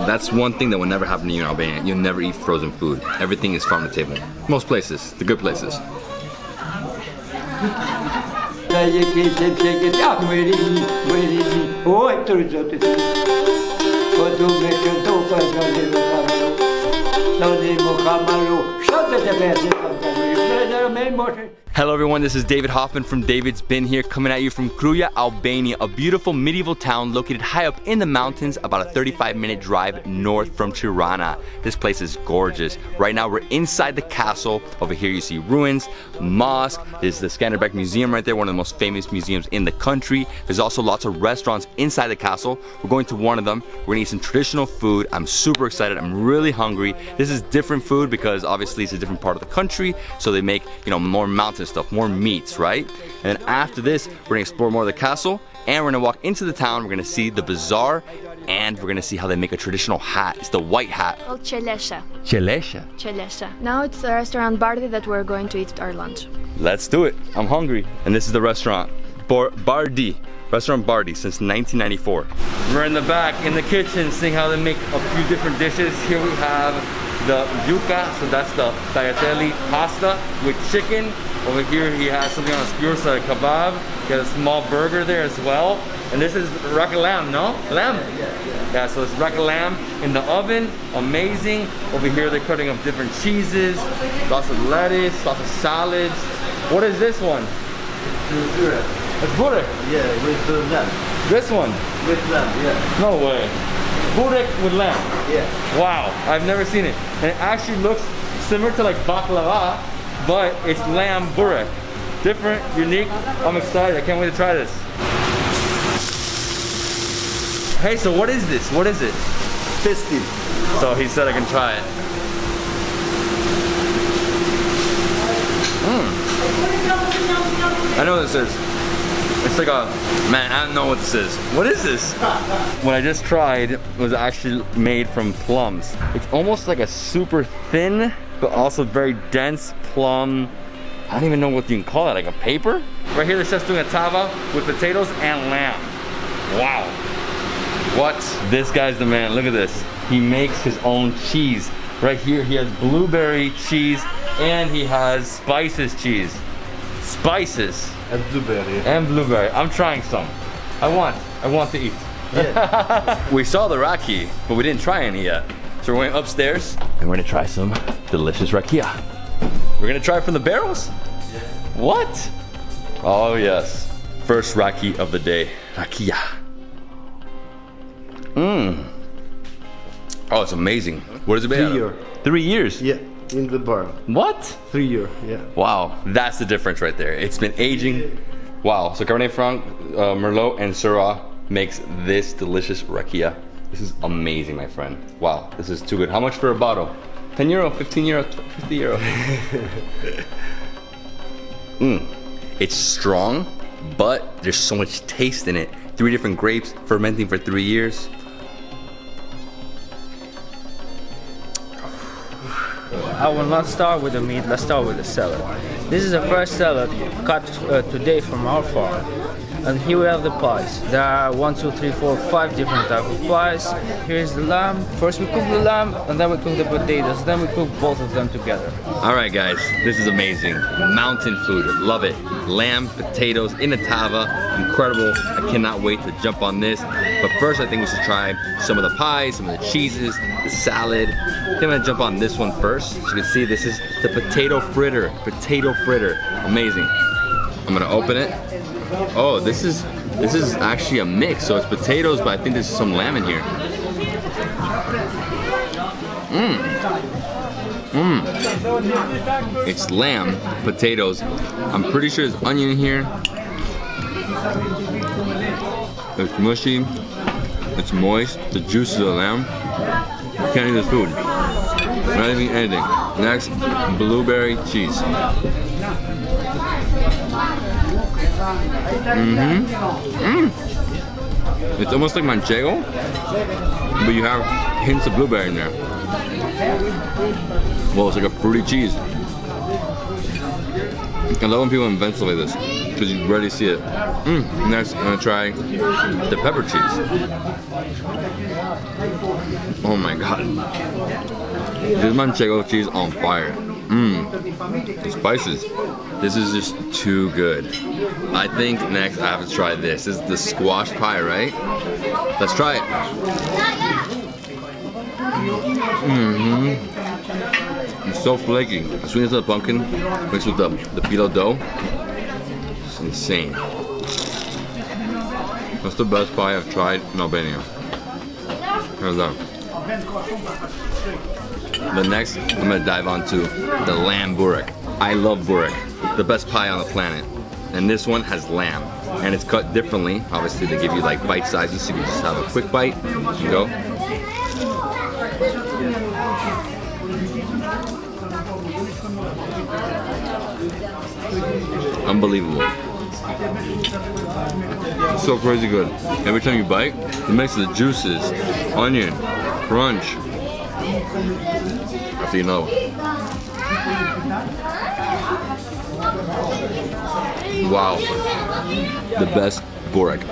That's one thing that will never happen to you in Albania. You'll never eat frozen food. Everything is farm to table. Most places, the good places. Hello everyone, this is David Hoffman from Davidsbeenhere coming at you from Kruje, Albania, a beautiful medieval town located high up in the mountains, about a 35-minute drive north from Tirana. This place is gorgeous. Right now we're inside the castle. Over here you see ruins, mosque, there's the Skanderbeck Museum right there, one of the most famous museums in the country. There's also lots of restaurants inside the castle. We're going to one of them. We're gonna eat some traditional food. I'm super excited, I'm really hungry. This is different food because obviously it's a different part of the country, so they make, you know, more mountain stuff, more meats, right? And then after this, we're gonna explore more of the castle, and we're gonna walk into the town. We're gonna see the bazaar, and we're gonna see how they make a traditional hat. It's the white hat. Called Qeleshe. Qeleshe? Qeleshe. Now it's the Restorant Bardhi that we're going to eat our lunch. Let's do it. I'm hungry. And this is the restaurant, Bardhi. Restaurant Bardhi since 1994. We're in the back, in the kitchen, seeing how they make a few different dishes. Here we have the yufka, so that's the tagliatelle pasta with chicken. Over here he has something on his skewers, a kebab. He has a small burger there as well. And this is rakija lamb, no? Lamb? Yeah, so it's rakija lamb in the oven. Amazing. Over here they're cutting up different cheeses, lots of lettuce, lots of salads. What is this one? Syrah. It's byrek. Yeah, with the lamb. This one? With lamb, yeah. No way. Byrek with lamb. Yeah. Wow, I've never seen it. And it actually looks similar to like baklava, but it's lamb byrek. Different, unique. I'm excited. I can't wait to try this. Hey, so what is this? What is it? Festive. So he said I can try it. I know what this is. It's like a, man, I don't know what this is. What is this? What I just tried was actually made from plums. It's almost like a super thin, but also very dense plum. I don't even know what you can call it, like a paper? Right here, the chef's doing a tava with potatoes and lamb. Wow. What? This guy's the man, look at this. He makes his own cheese. Right here, he has blueberry cheese and he has spices cheese. Spices. And blueberry. And blueberry. I'm trying some. I want to eat. Yeah. We saw the raki, but we didn't try any yet. So we're going upstairs and we're gonna try some delicious rakija. We're gonna try from the barrels? Yeah. What? Oh yes. First raki of the day. Rakija. Mmm. Oh, it's amazing. What is it made 3 years. 3 years? Yeah, in the bar. What? 3 years, yeah. Wow, that's the difference right there. It's been aging. Wow, so cabernet franc, merlot, and syrah makes this delicious rakija. This is amazing, my friend. Wow, this is too good. How much for a bottle? 10 euro, 15 euro, 50 euro. It's strong, but there's so much taste in it. 3 different grapes fermenting for 3 years. I will not start with the meat, let's start with the salad. This is the first salad cut today from our farm. And here we have the pies. There are 1, 2, 3, 4, 5 different types of pies. Here's the lamb. First we cook the lamb, and then we cook the potatoes. Then we cook both of them together. All right, guys, this is amazing. Mountain food, love it. Lamb, potatoes in a tava, incredible. I cannot wait to jump on this. But first, I think we should try some of the pies, some of the cheeses, the salad. I think I'm gonna jump on this one first. As you can see, this is the potato fritter. Potato fritter, amazing. I'm gonna open it. Oh, this is actually a mix. So it's potatoes, but I think there's some lamb in here. It's lamb, potatoes. I'm pretty sure there's onion in here. It's mushy. It's moist. The juices of the lamb. I can't eat this food. I'm not eating anything. Next, blueberry cheese. It's almost like manchego, but you have hints of blueberry in there. Well, it's like a fruity cheese. I love when people invent stuff like this. because you rarely see it. Next, I'm gonna try the pepper cheese. Oh my god. This manchego cheese on fire. The spices. This is just too good. I think next I have to try this. This is the squash pie, right? Let's try it. It's so flaky. The sweetness of the pumpkin mixed with the phyllo dough. It's insane. That's the best pie I've tried in Albania. How's that? But next, I'm gonna dive onto the lamb byrek. I love byrek, the best pie on the planet. And this one has lamb, and it's cut differently. Obviously, they give you like bite sizes, so you can just have a quick bite. You go. Unbelievable. So crazy good. Every time you bite, it makes the juices, onion, crunch. After you know. Wow. The best byrek.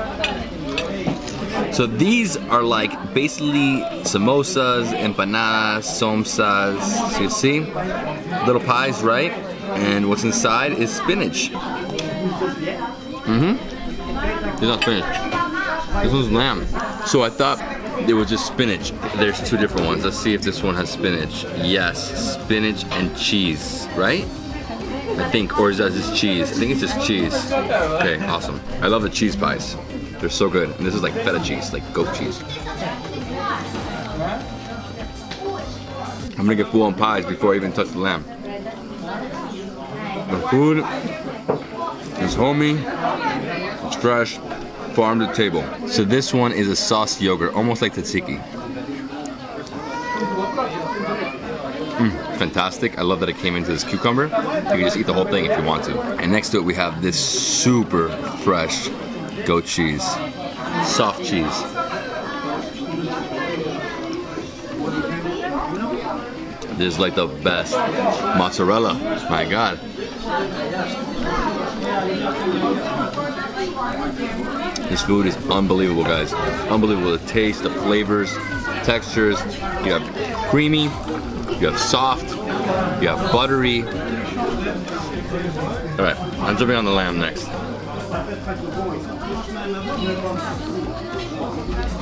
So these are like basically samosas, empanadas, somsas. So you see? Little pies, right? And what's inside is spinach. It's not spinach. This one's lamb. So I thought it was just spinach. There's two different ones. Let's see if this one has spinach. Yes, spinach and cheese, right? I think, or is that just cheese? I think it's just cheese. Okay, awesome. I love the cheese pies. They're so good. And this is like feta cheese, like goat cheese. I'm gonna get full on pies before I even touch the lamb. The food is homey, it's fresh, farm to table. So this one is a sauce yogurt, almost like tzatziki. Fantastic. I love that it came into this cucumber. You can just eat the whole thing if you want to. And next to it we have this super fresh goat cheese. Soft cheese. This is like the best mozzarella. My God. This food is unbelievable, guys. Unbelievable. The taste, the flavors, textures. You have creamy, you have soft, you have buttery. Alright, I'm jumping on the lamb next.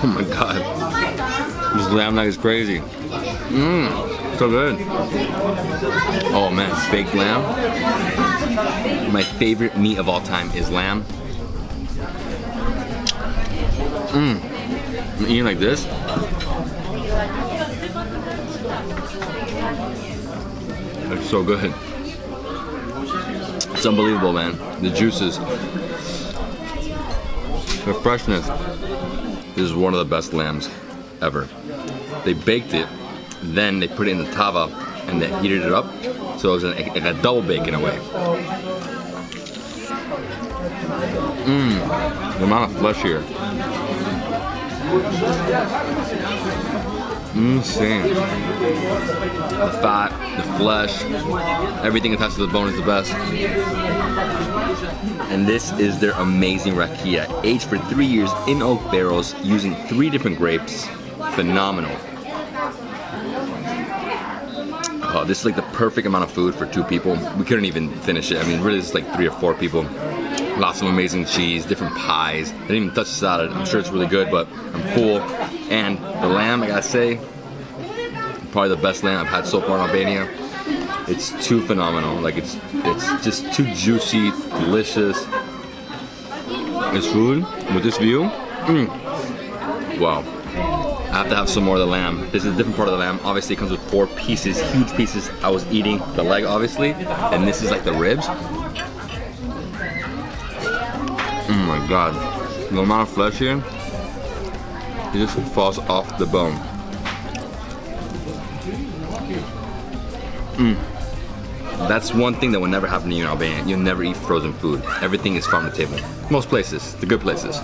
Oh my God. This lamb neck is crazy. So good. Oh man, baked lamb. My favorite meat of all time is lamb. I'm eating like this. It's so good. It's unbelievable, man. The juices, the freshness. This is one of the best lambs ever. They baked it, then they put it in the tava and they heated it up, so it was like a double bake in a way. The amount of flesh here. Insane. The fat, the flesh, everything attached to the bone is the best. And this is their amazing rakija, aged for 3 years in oak barrels using 3 different grapes. Phenomenal. Oh, this is like the perfect amount of food for 2 people. We couldn't even finish it. I mean, really, this is like 3 or 4 people. Lots of amazing cheese, different pies. I didn't even touch the salad. I'm sure it's really good, but I'm full. And the lamb, I gotta say, probably the best lamb I've had so far in Albania. It's too phenomenal. Like it's just too juicy, delicious. This food with this view, wow. I have to have some more of the lamb. This is a different part of the lamb. Obviously, it comes with 4 pieces, huge pieces. I was eating the leg, obviously, and this is like the ribs. Oh my God, the amount of flesh here, it just falls off the bone. That's one thing that will never happen to you in Albania. You'll never eat frozen food. Everything is farm to table. Most places, the good places.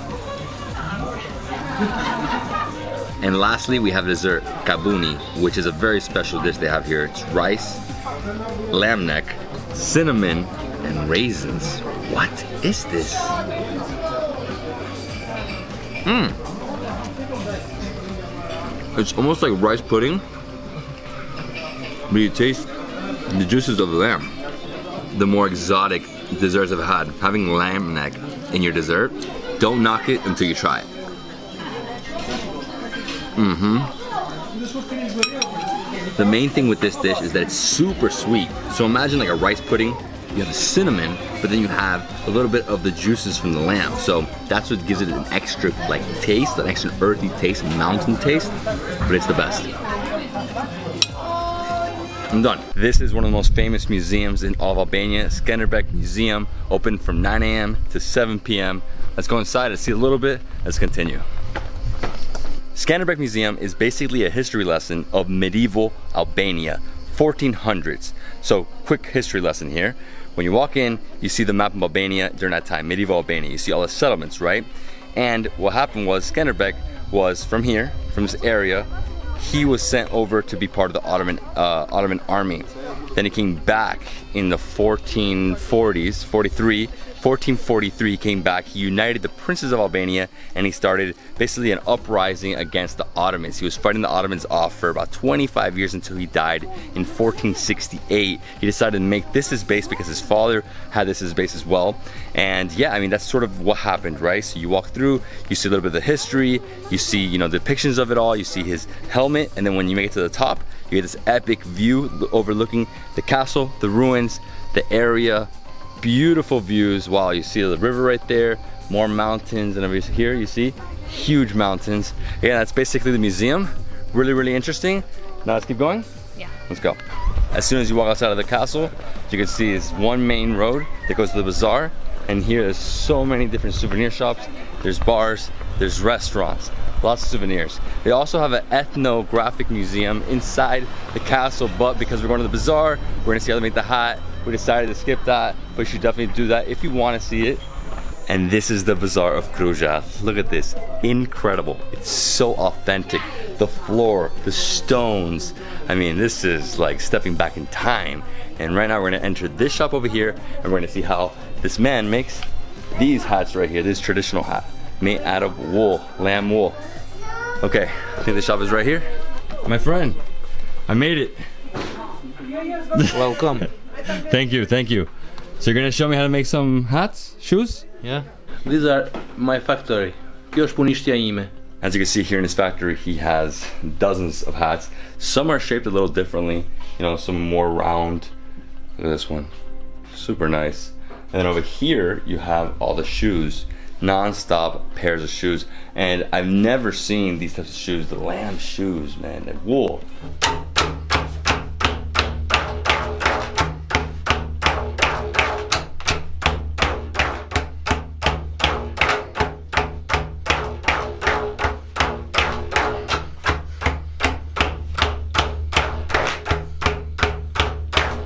And lastly, we have dessert, kabuni, which is a very special dish they have here. It's rice, lamb neck, cinnamon, and raisins. What is this? It's almost like rice pudding, but you taste the juices of the lamb. The more exotic desserts I've had, having lamb neck in your dessert, don't knock it until you try it. The main thing with this dish is that it's super sweet. So imagine like a rice pudding, you have the cinnamon, but then you have a little bit of the juices from the lamb. So that's what gives it an extra like taste, an extra earthy taste, mountain taste, but it's the best. I'm done. This is one of the most famous museums in all of Albania, Skanderbeck Museum, open from 9 a.m. to 7 p.m. Let's go inside and see a little bit. Let's continue. Skanderbeck Museum is basically a history lesson of medieval Albania, 1400s. So quick history lesson here. When you walk in, you see the map of Albania during that time, medieval Albania. You see all the settlements, right? And what happened was Skanderbeck was from here, from this area. He was sent over to be part of the Ottoman army. Then he came back in the 1443, he came back, he united the princes of Albania, and he started basically an uprising against the Ottomans. He was fighting the Ottomans off for about 25 years until he died in 1468. He decided to make this his base because his father had this as his base as well. And yeah, I mean, that's sort of what happened, right? So you walk through, you see a little bit of the history, you see, you know, depictions of it all, you see his helmet, and then when you make it to the top, you get this epic view overlooking the castle, the ruins, the area. Beautiful views. Wow, you see the river right there, more mountains, and over here you see huge mountains. Yeah, that's basically the museum. Really interesting. Now let's keep going. Yeah. Let's go. As soon as you walk outside of the castle, you can see is one main road that goes to the bazaar, and here there's so many different souvenir shops. There's bars, there's restaurants, lots of souvenirs. They also have an ethnographic museum inside the castle, but because we're going to the bazaar, we're gonna see how they make the hat. We decided to skip that, but you should definitely do that if you want to see it. And this is the bazaar of Kruje. Look at this, incredible. It's so authentic. The floor, the stones. I mean, this is like stepping back in time. And right now we're gonna enter this shop over here, and we're gonna see how this man makes these hats right here, this traditional hat, made out of wool, lamb wool. Okay, I think the shop is right here. My friend, I made it. Welcome. Thank you. So you're gonna show me how to make some hats, shoes? Yeah. These are my factory. Kjo është punishtja ime. As you can see here in his factory, he has dozens of hats. Some are shaped a little differently, you know, some more round. Look at this one, super nice. And then over here, you have all the shoes, non-stop pairs of shoes. And I've never seen these types of shoes, the lamb shoes, man, the wool.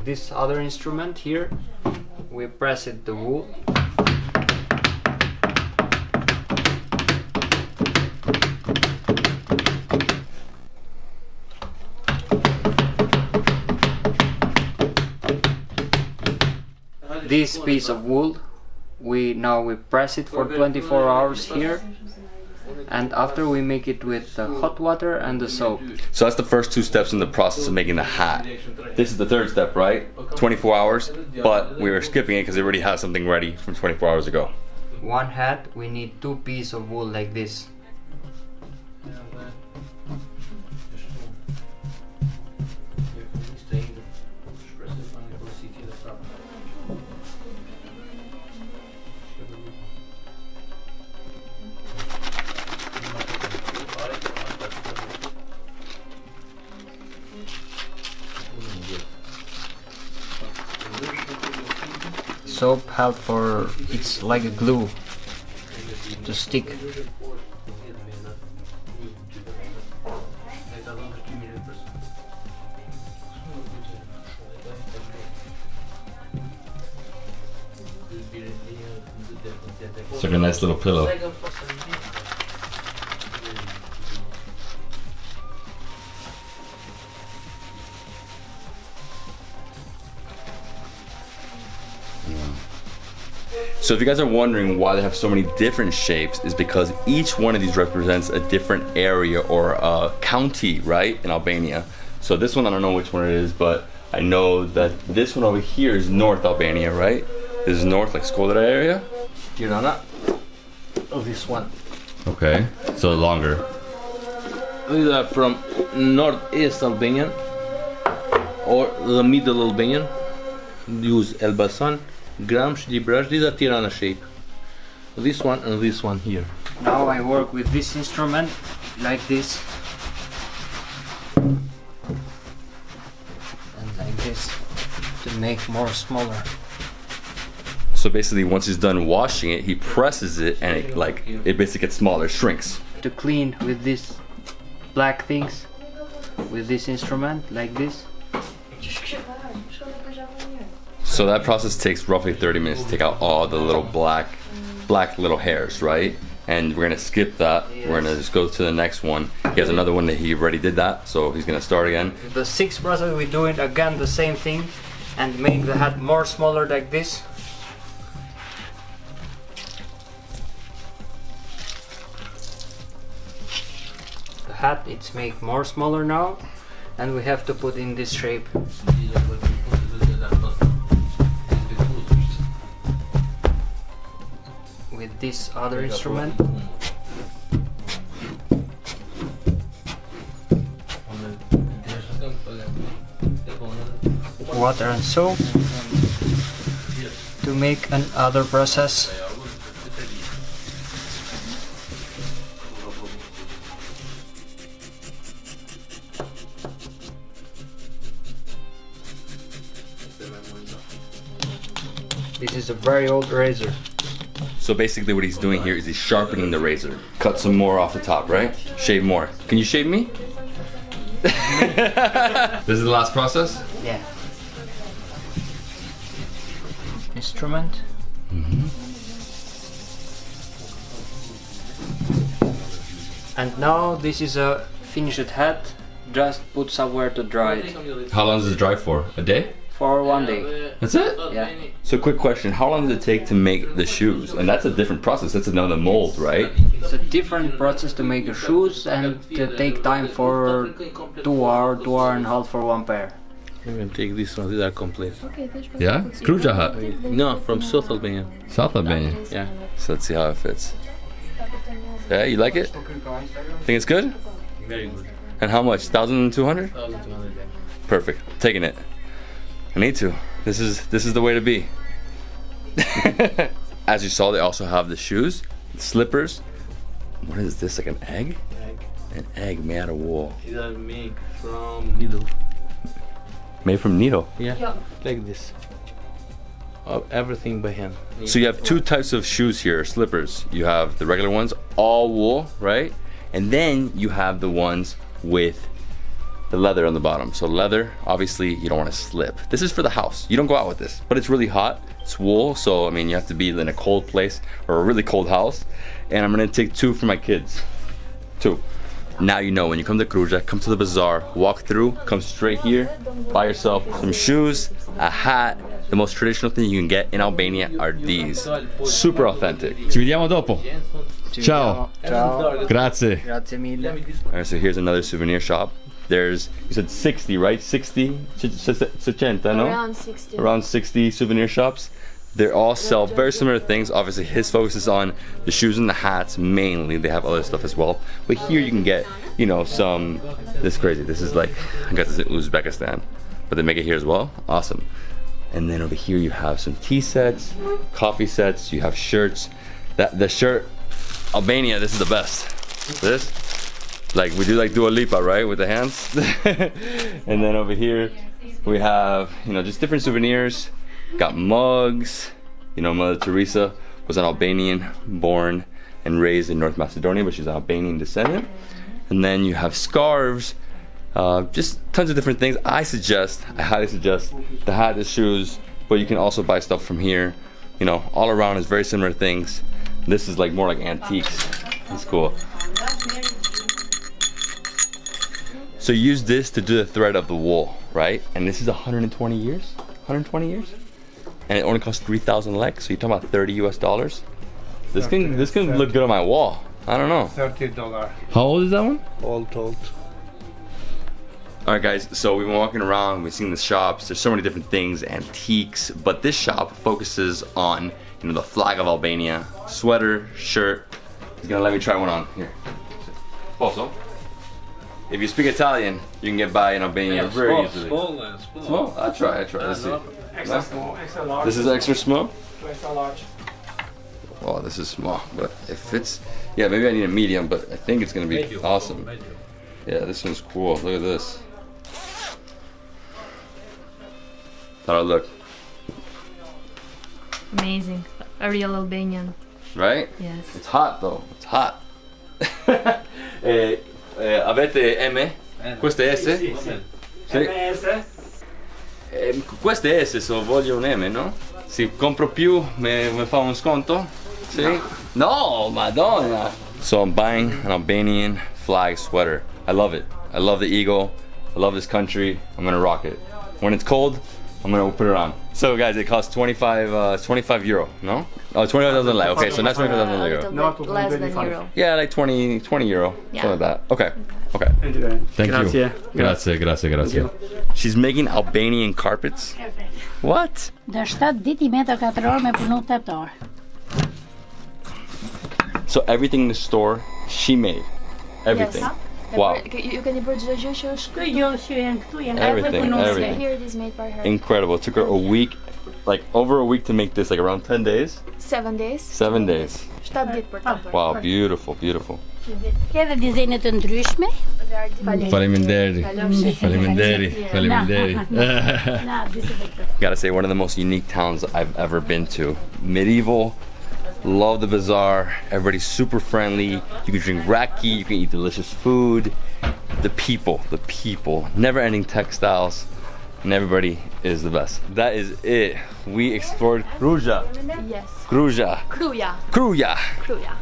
This other instrument here, we press it the wool. This piece of wool, we press it for 24 hours here, and after we make it with the hot water and the soap. So that's the first two steps in the process of making the hat. This is the third step, right? 24 hours, but we were skipping it because it already has something ready from 24 hours ago. One hat, we need 2 pieces of wool like this. Soap help for, it's like a glue to stick. It's like a nice little pillow. So if you guys are wondering why they have so many different shapes, is because each one of these represents a different area or a county, right, in Albania. So this one, I don't know which one it is, but I know that this one over here is North Albania, right? This is North, like Skodra area. Tirana. Oh, this one. Okay, so longer. These are from Northeast Albanian or the Middle Albanian. Use Elbasan, Gramsh, Gibrash. These are Tirana shape. This one and this one here. Now I work with this instrument like this and like this to make more smaller. So basically, once he's done washing it, he presses it, and it basically gets smaller, shrinks. To clean with these black things, with this instrument like this. So that process takes roughly 30 minutes to take out all the little black little hairs, right? And we're gonna skip that. Yes. We're gonna just go to the next one. He has another one that he already did that, so he's gonna start again. The sixth process, we're doing again the same thing and make the hat more smaller like this. The hat, it's made more smaller now, and we have to put in this shape. With this other instrument. Water and soap to make another process. This is a very old razor. So basically what he's doing here is he's sharpening the razor. Cut some more off the top, right? Shave more. Can you shave me? This is the last process? Yeah. Instrument. And now this is a finished hat. Just put somewhere to dry it. How long does it dry for? A day? For 1 day. That's it? Yeah. So quick question, how long does it take to make the shoes? And that's a different process, that's another mold, right? It's a different process to make the shoes, and to take time for 2 hours, 2.5 hours for 1 pair. I'm gonna take this one, these are complete. Yeah? Kruje hat? No, from South Albania. South Albania? Yeah. So let's see how it fits. Yeah, you like it? Think it's good? Very good. And how much? 1,200? 1,200. Perfect. Taking it. I need to. This is the way to be. As you saw, they also have the shoes, the slippers. What is this? Like an egg? An egg made out of wool. These are made from needle. Made from needle. Yeah. Like this. Everything by hand. So you have 2 types of shoes here, slippers. You have the regular ones, all wool, right? And then you have the ones with the leather on the bottom. So leather, obviously you don't want to slip. This is for the house. You don't go out with this, but it's really hot. It's wool, so I mean you have to be in a cold place or a really cold house. And I'm gonna take 2 for my kids. 2. Now you know, when you come to Kruje, come to the bazaar, walk through, come straight here, buy yourself some shoes, a hat. The most traditional thing you can get in Albania are these. Super authentic. Ci vediamo dopo. Ciao. Ciao. Grazie. Grazie mille. Alright, so here's another souvenir shop. There's, you said 60, right? 60? 60, no? Around 60. Around 60 souvenir shops. They all sell very similar things. Obviously, his focus is on the shoes and the hats mainly. They have other stuff as well. But here you can get, you know, some, this is crazy. This is like, I guess it's in Uzbekistan. But they make it here as well. Awesome. And then over here you have some tea sets, coffee sets, you have shirts. The shirt, Albania, this is the best. This, like we do like Dua Lipa, right? With the hands. And then over here we have, you know, just different souvenirs. Got mugs. You know, Mother Teresa was an Albanian, born and raised in North Macedonia, but she's an Albanian descendant. And then you have scarves, just tons of different things. I highly suggest the hat, the shoes, but you can also buy stuff from here. You know, all around is very similar things. This is like more like antiques. It's cool. So use this to do the thread of the wool, right? And this is 120 years? 120 years? and it only costs 3,000 lek. So you're talking about 30 US dollars. This can look good on my wall. I don't know. $30. How old is that one? All told. Alright guys, so we've been walking around, we've seen the shops, there's so many different things, antiques, but this shop focuses on, you know, the flag of Albania, sweater, shirt. He's gonna let me try one on, here. Also, if you speak Italian, you can get by in Albania very easily. Small? I'll try, let's see. Extra small, extra large. This is extra small? Extra large. Oh, this is small, but if it's, yeah, maybe I need a medium, but I think it's gonna be awesome. Yeah, this one's cool, look at this. How'd it look? Amazing. A real Albanian. Right? Yes. It's hot though. It's hot. Avete M? Questo è S? Sì. Questo è S, so voglio un M, no? Se compro più, me fa un sconto? Sì? No, Madonna! So I'm buying an Albanian flag sweater. I love it. I love the eagle. I love this country. I'm gonna rock it. When it's cold, I'm gonna put it on. So guys, it costs 25 euro, no? Oh, 25,000 lei. Okay, so not 25,000 euro. No, less than euro. Yeah, like 20 euro, Yeah. something like that. Okay, okay. Thank you. Grazie. She's making Albanian carpets. What? So everything in the store, she made. Everything. Yes. Wow. You can Everything. Here it is made by her. Incredible. It took her a week, like over a week to make this, like around 10 days? 7 days. 7 days. Wow, beautiful, beautiful. Gotta say, one of the most unique towns I've ever been to. Medieval. Love the bazaar. Everybody's super friendly. You can drink rakija, you can eat delicious food. The people, never-ending textiles, and everybody is the best. That is it. We explored Kruje. Yes. Kruje. Kruje.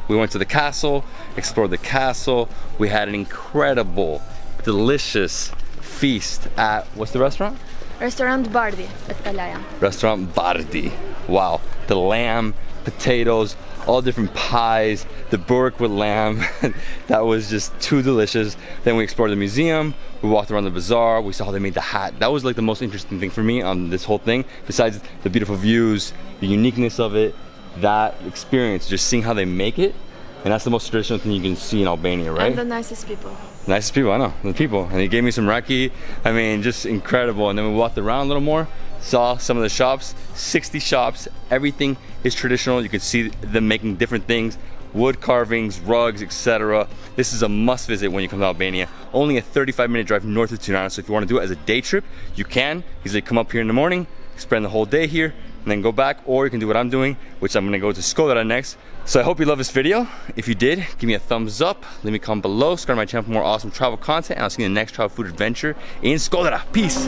We went to the castle, explored the castle. We had an incredible, delicious feast at, what's the restaurant? Restorant Bardhi at Qeleshe. Restorant Bardhi. Wow. The lamb, potatoes, all different pies, the byrek with lamb. That was just too delicious. Then we explored the museum, we walked around the bazaar, we saw how they made the hat. That was like the most interesting thing for me on this whole thing, besides the beautiful views, the uniqueness of it, that experience, just seeing how they make it. And that's the most traditional thing you can see in Albania, right? And the nicest people. Nicest people, I know, the people. And he gave me some rakija. I mean, just incredible. And then we walked around a little more, saw some of the shops, 60 shops, everything is traditional. You can see them making different things, wood carvings, rugs, etc. This is a must visit when you come to Albania. Only a 35-minute drive north of Tirana, so if you want to do it as a day trip, you can. Easily come up here in the morning, spend the whole day here, and then go back, or you can do what I'm doing, which I'm gonna go to Skodara next. So I hope you love this video. If you did, give me a thumbs up, leave me a comment below, subscribe to my channel for more awesome travel content, and I'll see you in the next travel food adventure in Skodara. Peace.